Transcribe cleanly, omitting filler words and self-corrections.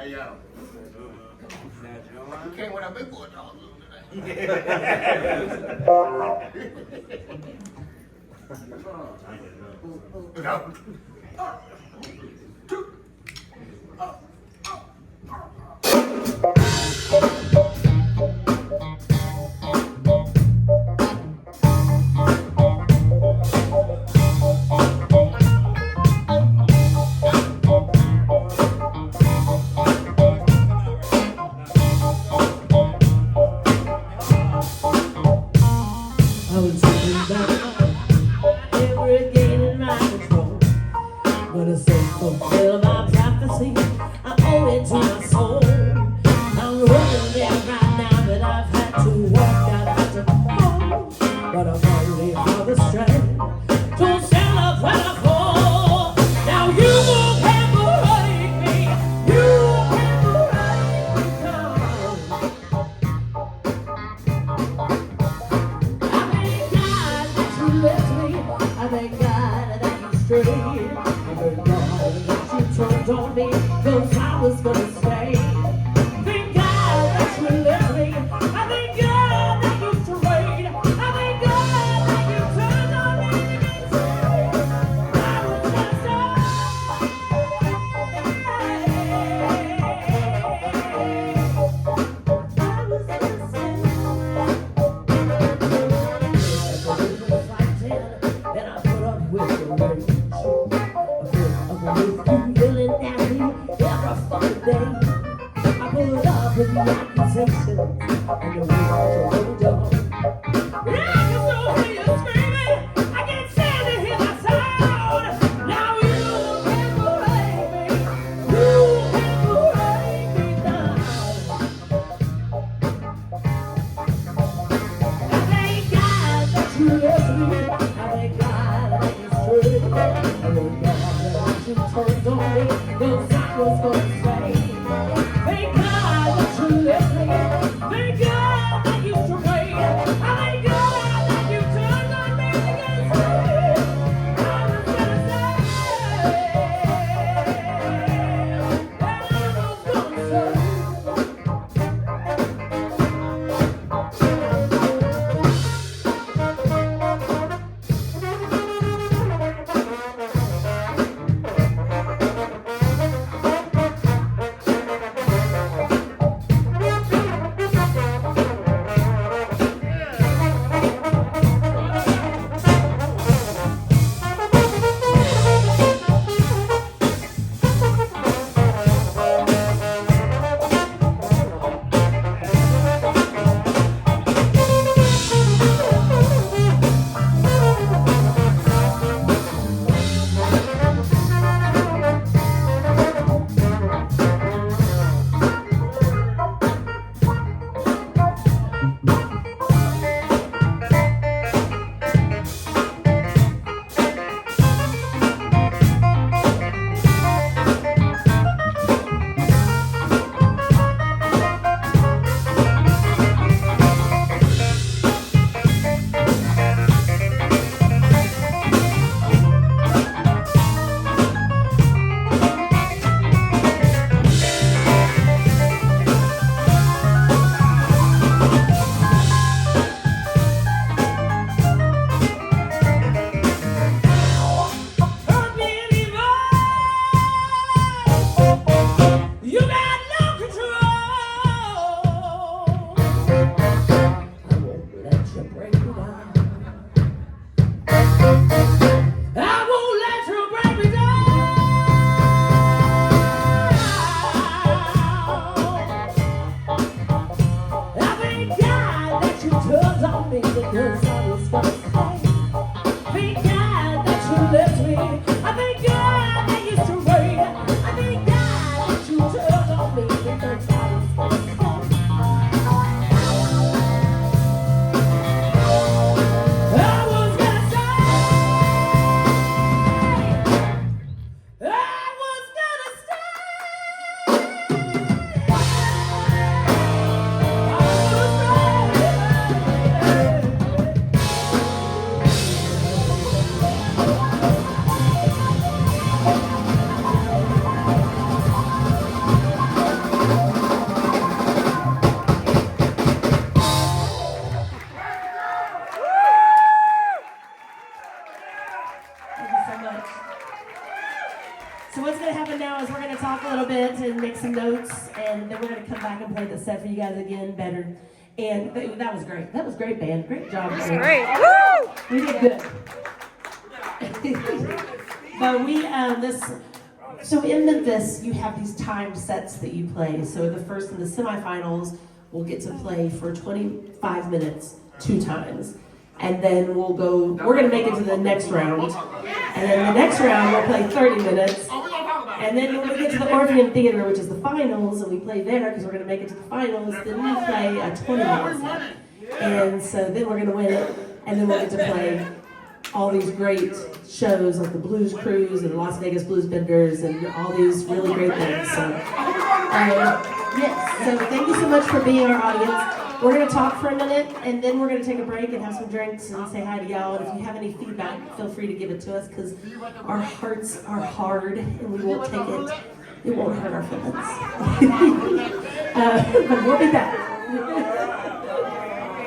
Hey, yo. You came with a big boy dog today. No. bit and make some notes, and then we're going to come back and play the set for you guys again better. And that was great. That was great, band. Great job. That's great. Woo! We did good. But so in Memphis, you have these timed sets that you play. So the first and the semifinals, we'll get to play for 25 minutes 2 times. And then we're going to make it to the next round. And then the next round, we'll play 30 minutes. And then when we get to the Orpheum Theater, which is the finals, and we play there because we're going to make it to the finals, then we play a 20-minute set. And so then we're going to win it, and then we'll get to play all these great shows like the Blues Cruise and Las Vegas Blues Benders and all these really great things. So, yes, so thank you so much for being our audience. We're going to talk for a minute, and then we're going to take a break and have some drinks and say hi to y'all. And if you have any feedback, feel free to give it to us, because our hearts are hard, and we won't take it. It won't hurt our feelings. But we'll be back.